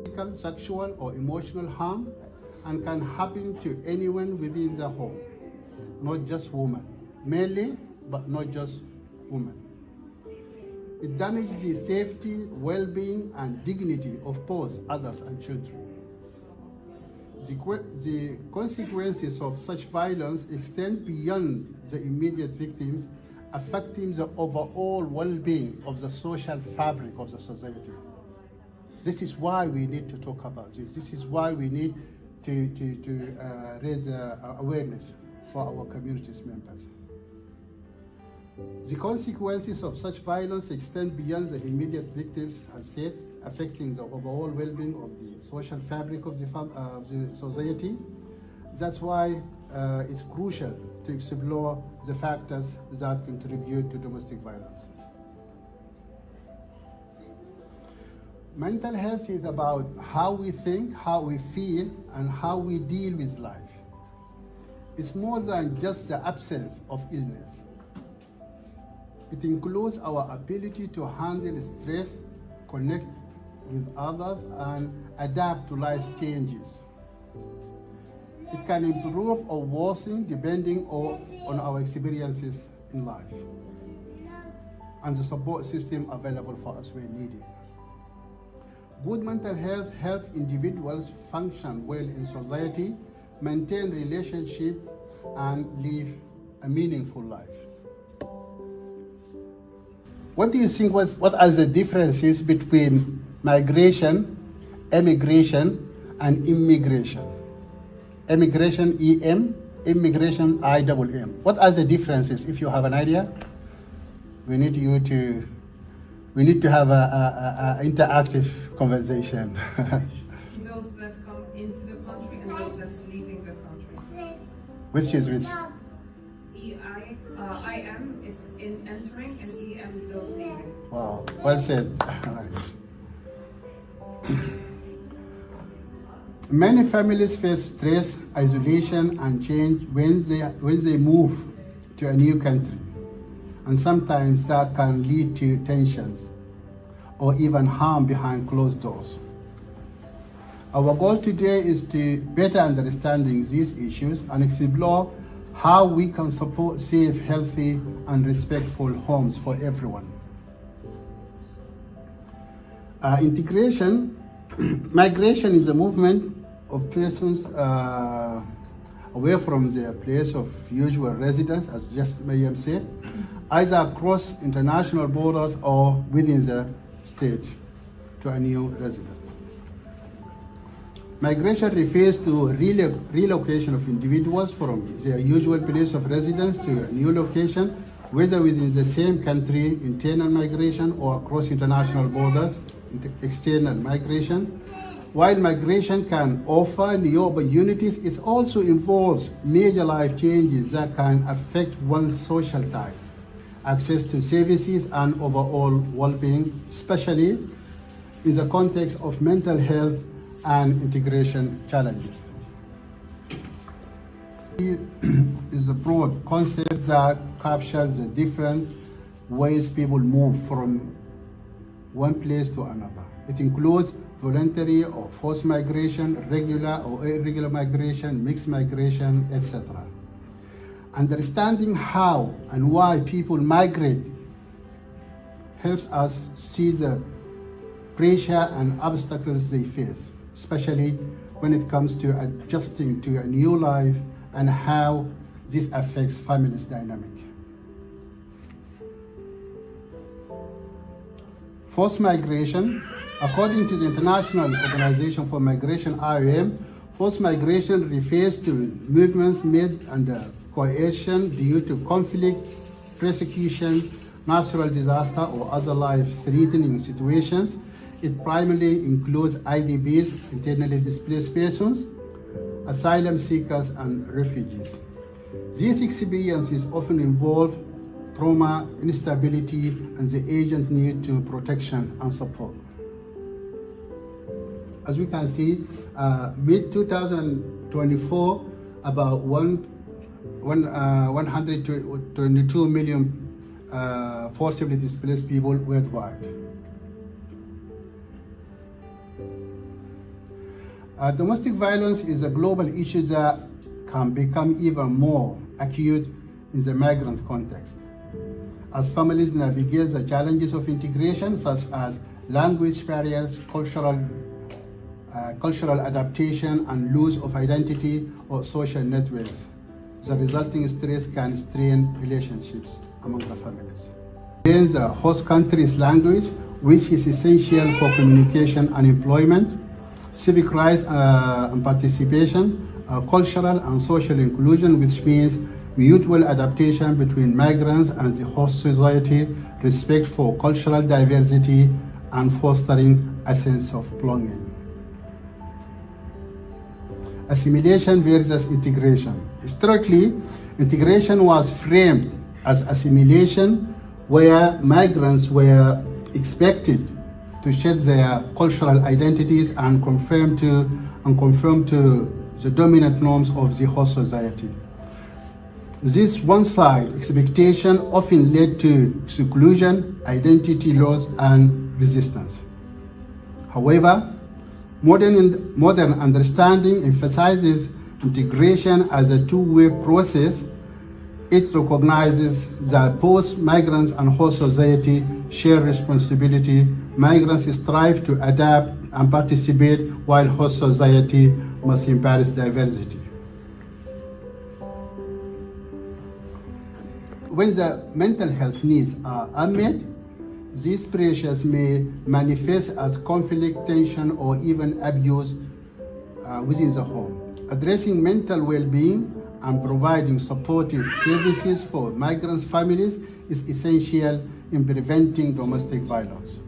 physical, sexual, or emotional harm and can happen to anyone within the home, not just women, mainly, but not just women. It damages the safety, well-being, and dignity of both adults and children. The consequences of such violence extend beyond the immediate victims, affecting the overall well-being of the social fabric of the society. This is why we need to talk about this. This is why we need to raise awareness for our community's members. The consequences of such violence extend beyond the immediate victims, as said, affecting the overall well-being of the social fabric of the society. That's why it's crucial to explore the factors that contribute to domestic violence. Mental health is about how we think, how we feel, and how we deal with life. It's more than just the absence of illness. It includes our ability to handle stress, connect with others, and adapt to life's changes. It can improve or worsen depending on our experiences in life and the support system available for us when needed. Good mental health helps individuals function well in society, maintain relationships, and live a meaningful life. What do you think, what are the differences between migration, emigration, and immigration? Emigration, EM, immigration, IMM. What are the differences, if you have an idea? We need to have an interactive conversation. Those that come into the country and those that's leaving the country. Which is which? IM is in entering and EM is those leaving. Wow, well said. Many families face stress, isolation, and change when they move to a new country. And sometimes that can lead to tensions or even harm behind closed doors. Our goal today is to better understanding these issues and explore how we can support safe, healthy, and respectful homes for everyone. Migration is a movement of persons away from their place of usual residence, as just Mayam said, either across international borders or within the state to a new residence. Migration refers to relocation of individuals from their usual place of residence to a new location, whether within the same country, internal migration, or across international borders, external migration. While migration can offer new opportunities, it also involves major life changes that can affect one's social ties, access to services, and overall well-being, especially in the context of mental health and integration challenges. It is a broad concept that captures the different ways people move from one place to another. It includes voluntary or forced migration, regular or irregular migration, mixed migration, etc. Understanding how and why people migrate helps us see the pressure and obstacles they face, especially when it comes to adjusting to a new life and how this affects families' dynamic. Forced migration, according to the International Organization for Migration, IOM, forced migration refers to movements made under coercion due to conflict, persecution, natural disaster, or other life-threatening situations. It primarily includes IDPs, internally displaced persons, asylum seekers, and refugees. These experiences often involve trauma, instability, and the agent need to protection and support. As we can see, mid-2024, about 122 million forcibly displaced people worldwide. Domestic violence is a global issue that can become even more acute in the migrant context. As families navigate the challenges of integration, such as language barriers, cultural adaptation, and loss of identity or social networks, the resulting stress can strain relationships among the families. Then the host country's language, which is essential for communication and employment, civic rights and participation, cultural and social inclusion, which means mutual adaptation between migrants and the host society, respect for cultural diversity, and fostering a sense of belonging. Assimilation versus integration. Historically, integration was framed as assimilation, where migrants were expected to shed their cultural identities and conform to the dominant norms of the host society. This one-side expectation often led to exclusion, identity loss, and resistance. However, modern understanding emphasizes integration as a two-way process. It recognizes that both migrants and host society share responsibility. Migrants strive to adapt and participate, while host society must embrace diversity. When the mental health needs are unmet, these pressures may manifest as conflict, tension, or even abuse within the home. Addressing mental well-being and providing supportive services for migrants' families is essential in preventing domestic violence.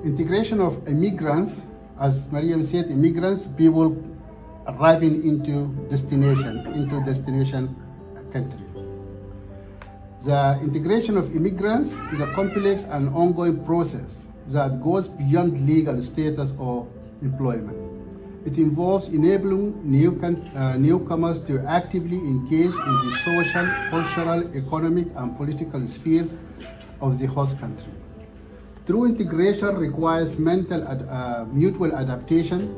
Integration of immigrants, as Mariam said, immigrants, people arriving into destination country. The integration of immigrants is a complex and ongoing process that goes beyond legal status or employment. It involves enabling newcomers to actively engage in the social, cultural, economic, and political spheres of the host country. True integration requires mutual adaptation.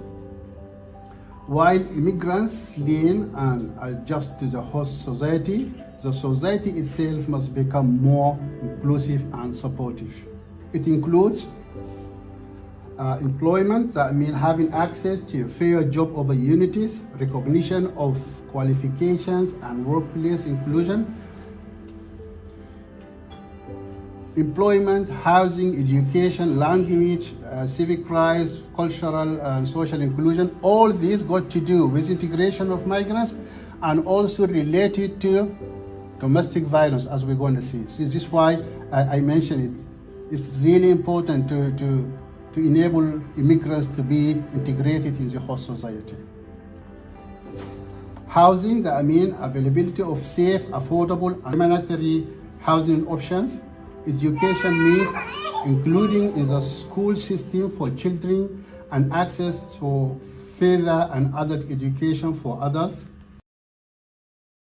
While immigrants learn and adjust to the host society, the society itself must become more inclusive and supportive. It includes employment, that means having access to fair job opportunities, recognition of qualifications, and workplace inclusion. Employment, housing, education, language, civic rights, cultural and social inclusion, all these got to do with integration of migrants and also related to domestic violence, as we're going to see. So this is why I mentioned it. It's really important to enable immigrants to be integrated in the host society. Housing, I mean availability of safe, affordable, and humanitarian housing options. Education needs, including in the school system for children and access to further and adult education for adults.